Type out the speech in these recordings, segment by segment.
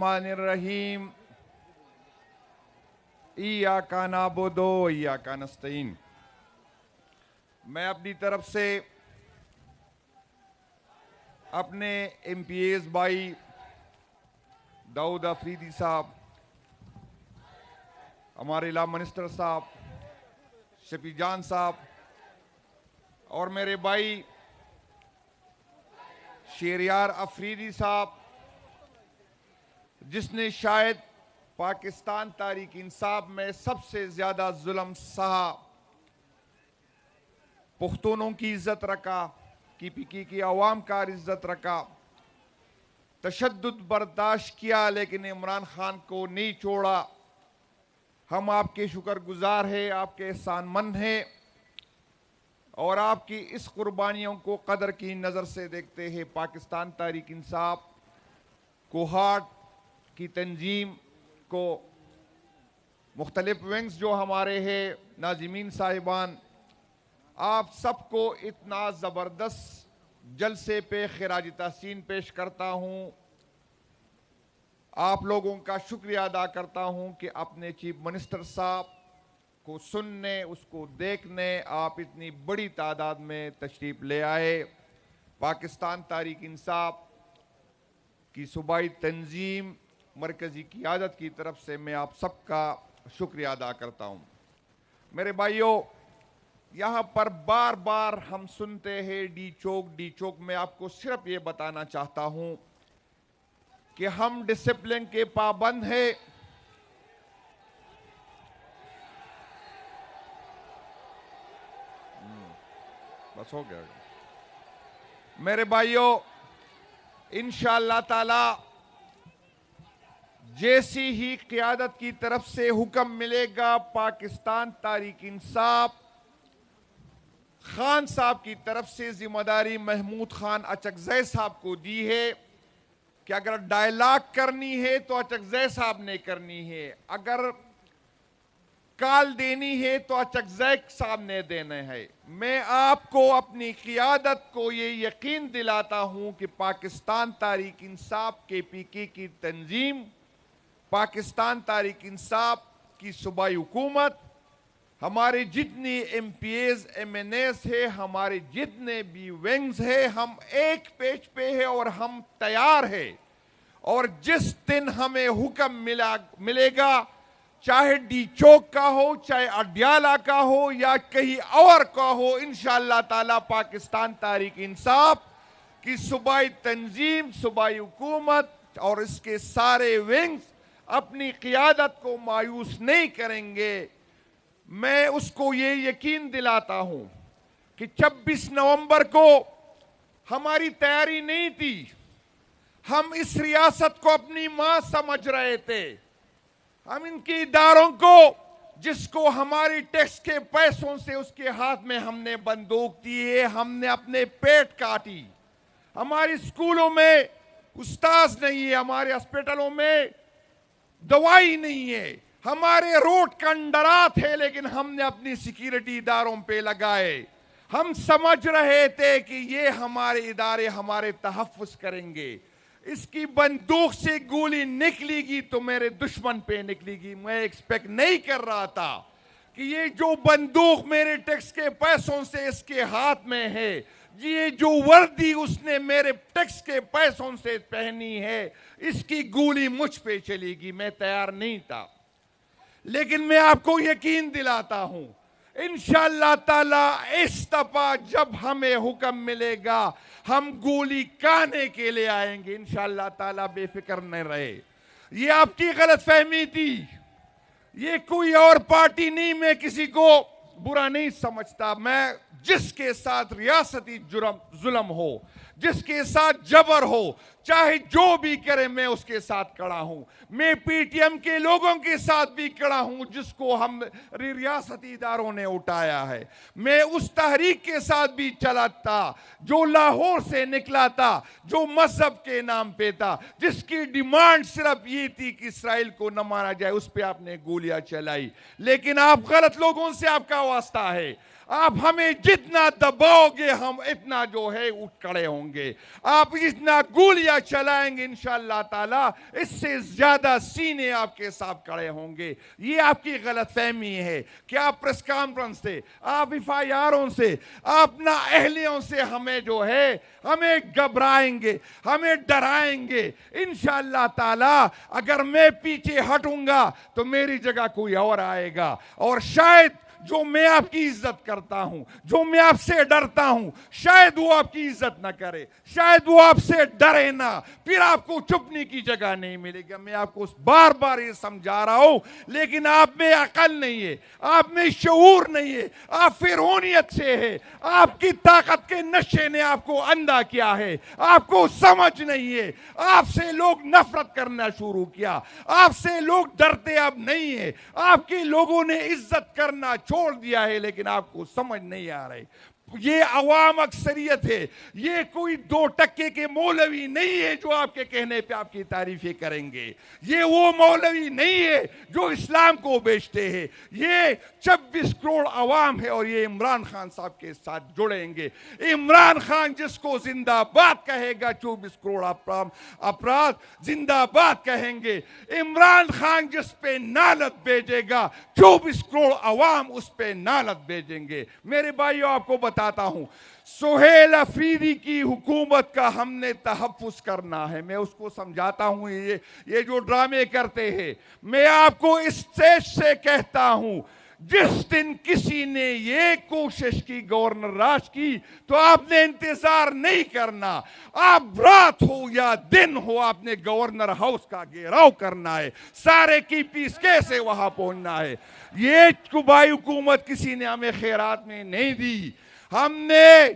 रहमान इय्याका नअबुदु व इय्याका नस्तईन। मैं अपनी तरफ से अपने MPs भाई दाऊद अफरीदी साहब, हमारे लॉ मिनिस्टर साहब शफी जान साहब और मेरे भाई शेरियार अफरीदी साहब, जिसने शायद पाकिस्तान तारीख इंसाफ में सबसे ज्यादा जुल्म सहा, पुख्तूनों की इज्जत रखा, KPK की अवाम का इज्जत रखा, तशद्दुद बर्दाश्त किया, लेकिन इमरान खान को नहीं छोड़ा। हम आपके शुक्रगुजार हैं, आपके एहसानमंद हैं और आपकी इस कुर्बानियों को कदर की नज़र से देखते हैं। पाकिस्तान तारीख इंसाफ कोहाट की तंजीम को मुख्तलिफ विंग्स जो हमारे हैं, नाज़िमीन साहिबान, आप सबको इतना ज़बरदस्त जलसे पे खिराज तहसीन पेश करता हूँ। आप लोगों का शुक्रिया अदा करता हूँ कि अपने चीफ मिनिस्टर साहब को सुनने, उसको देखने आप इतनी बड़ी तादाद में तशरीफ़ ले आए। पाकिस्तान तारीख इंसाफ की सूबाई तंजीम मरकज़ी क़ियादत की तरफ से मैं आप सबका शुक्रिया अदा करता हूँ। मेरे भाइयों, यहाँ पर बार बार हम सुनते हैं डी चौक। मैं आपको सिर्फ ये बताना चाहता हूँ कि हम डिसिप्लिन के पाबंद हैं। बस हो गया मेरे भाइयों, इंशाअल्लाह ताला जैसी ही क़ियादत की तरफ से हुक्म मिलेगा, पाकिस्तान तारीख इंसाफ खान साहब की तरफ से जिम्मेदारी महमूद खान अचकज़ई साहब को दी है कि अगर डायलॉग करनी है तो अचकज़ई साहब ने करनी है, अगर काल देनी है तो अचकज़ई साहब ने देना है। मैं आपको अपनी क़ियादत को ये यकीन दिलाता हूं कि पाकिस्तान तारीख इंसाफ KPK की तंजीम, पाकिस्तान तारीख इंसाफ की सूबाई हुकूमत, हमारे जितनी MPs MNAs है, हमारे जितने भी विंग्स है, हम एक पेज पे है और हम तैयार है। और जिस दिन हमें हुक्म मिलेगा, चाहे डी चौक का हो, चाहे अडियाला का हो या कहीं और का हो, इंशाअल्लाह ताला पाकिस्तान तारीख इंसाफ की सूबाई तंजीम, सूबाई हुकूमत और इसके सारे विंग्स अपनी क़ियादत को मायूस नहीं करेंगे। मैं उसको ये यकीन दिलाता हूं कि 26 नवंबर को हमारी तैयारी नहीं थी। हम इस रियासत को अपनी मां समझ रहे थे। हम इनके इदारों को, जिसको हमारी टैक्स के पैसों से उसके हाथ में हमने बंदूक दी है, हमने अपने पेट काटी। हमारे स्कूलों में उस्ताद नहीं है, हमारे हॉस्पिटलों में दवाई नहीं है, हमारे रोड कंडरा थे, लेकिन हमने अपनी सिक्योरिटी इदारों पे लगाए। हम समझ रहे थे कि ये हमारे इदारे हमारे तहफ़्फ़ुज़ करेंगे। इसकी बंदूक से गोली निकलेगी तो मेरे दुश्मन पे निकलेगी। मैं एक्सपेक्ट नहीं कर रहा था कि ये जो बंदूक मेरे टैक्स के पैसों से इसके हाथ में है, ये जो वर्दी उसने मेरे टैक्स के पैसों से पहनी है, इसकी गोली मुझ पे चलेगी। मैं तैयार नहीं था, लेकिन मैं आपको यकीन दिलाता हूं, इंशाअल्लाह ताला इस दफा जब हमें हुक्म मिलेगा, हम गोली खाने के लिए आएंगे। इंशाअल्लाह ताला बेफिक्र न रहे। ये आपकी गलत फहमी थी, ये कोई और पार्टी नहीं। मैं किसी को बुरा नहीं समझता। मैं जिसके साथ रियासती जुल्म हो, जिसके साथ जबर हो, चाहे जो भी करे, मैं उसके साथ खड़ा हूं। मैं PTM के लोगों के साथ भी खड़ा हूं, जिसको हम रियासती इदारों ने उठाया है। मैं उस तहरीक के साथ भी चला था जो लाहौर से निकला था, जो मजहब के नाम पे था, जिसकी डिमांड सिर्फ ये थी कि इसराइल को न मारा जाए। उस पर आपने गोलियां चलाई, लेकिन आप गलत लोगों से आपका वास्ता है। आप हमें जितना दबाओगे हम इतना जो है उठ खड़े होंगे। आप जितना गोलियां चलाएंगे इंशाअल्लाह ताला इससे ज्यादा सीने आपके साथ खड़े होंगे। ये आपकी गलतफहमी है कि आप प्रेस कॉन्फ्रेंस से, आप एफआईआरों से, आप ना अहलियों से हमें जो है हमें घबराएंगे, हमें डराएंगे। इंशाअल्लाह ताला अगर मैं पीछे हटूंगा तो मेरी जगह कोई और आएगा, और शायद जो मैं आपकी इज्जत करता हूं, जो मैं आपसे डरता हूं, शायद वो आपकी इज्जत ना करे, शायद वो आपसे डरे ना, फिर आपको चुपने की जगह नहीं मिलेगी। मैं आपको बार बार ये समझा रहा हूं, लेकिन आप में अकल नहीं है, आप में शऊर नहीं है, आप फिरौनियत से है, आपकी ताकत के नशे ने आपको अंधा किया है, आपको समझ नहीं है। आपसे लोग नफरत करना शुरू किया, आपसे लोग डरते अब नहीं है, आपके लोगों ने इज्जत करना छोड़ दिया है, लेकिन आपको समझ नहीं आ रही। ये अवाम अक्सरियत है, ये कोई 2% के मौलवी नहीं है जो आपके कहने पे आपकी तारीफें करेंगे। ये वो मौलवी नहीं है जो इस्लाम को बेचते हैं। ये 26 करोड़ अवाम है और ये इमरान खान साहब के साथ जुड़ेंगे। इमरान खान जिसको जिंदाबाद कहेगा 24 करोड़ अपराध जिंदाबाद कहेंगे। इमरान खान जिस पे नालत भेजेगा 24 करोड़ अवाम उस पे नालत भेजेंगे। मेरे भाइयों आपको बताता हूं, सुहेल अफरीदी की हुकूमत का हमने तहफ्फुज करना है। मैं उसको समझाता हूं, ये जो ड्रामे करते हैं, मैं आपको इस स्टेज से कहता हूं, जिस दिन किसी ने ये कोशिश की गवर्नर राज की तो आपने इंतजार नहीं करना। आप रात हो या दिन हो आपने गवर्नर हाउस का घेराव करना है, सारे की पीस कैसे वहां पहुंचना है। ये कुबाई हुकूमत किसी ने हमें खैरात में नहीं दी। हमने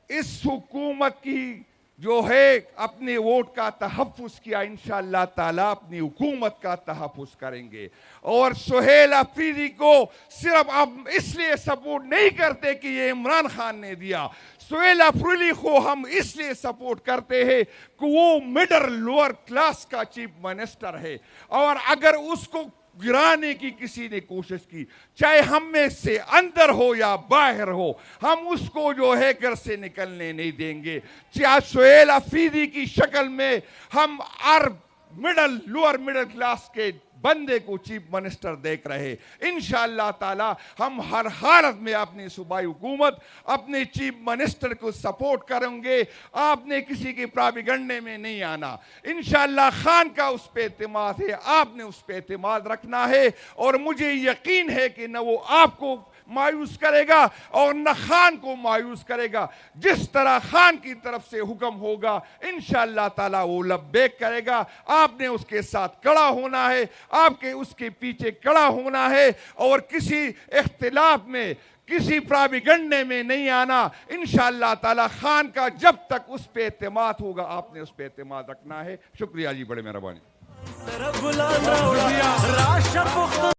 इस हुकूमत की जो है अपने वोट का तहफ्फुज किया, इंशाअल्लाह ताला अपनी हुकूमत का तहफ्फुज करेंगे। और सुहेल अफरीदी को सिर्फ अब इसलिए सपोर्ट नहीं करते कि ये इमरान खान ने दिया, सुहेल अफरीदी को हम इसलिए सपोर्ट करते हैं कि वो मिडिल लोअर क्लास का चीफ मिनिस्टर है, और अगर उसको गिराने की किसी ने कोशिश की, चाहे हम में से अंदर हो या बाहर हो, हम उसको जो है घर से निकलने नहीं देंगे। चाहे सुहेल अफरीदी की शक्ल में हम मिडिल लोअर मिडिल क्लास के बंदे को चीफ मिनिस्टर देख रहे, इंशाअल्लाह ताला हम हर हालत में अपनी सूबाई हुकूमत, अपने चीफ मिनिस्टर को सपोर्ट करेंगे। आपने किसी के प्रोपेगेंडे में नहीं आना। इंशाअल्लाह खान का उस पे एतमाद है, आपने उस पे एतमाद रखना है, और मुझे यकीन है कि न वो आपको मायूस करेगा और न खान को मायूस करेगा। जिस तरह खान की तरफ से हुक्म होगा इंशाअल्लाह ताला वो लब्बैक करेगा। आपने उसके साथ खड़ा होना है, आपके उसके पीछे खड़ा होना है, और किसी इख्तिलाफ में, किसी प्रोपेगेंडे में नहीं आना। इंशाअल्लाह ताला खान का जब तक उस पे एतमाद होगा आपने उस पे एतमाद रखना है। शुक्रिया जी, बड़े मेहरबानी।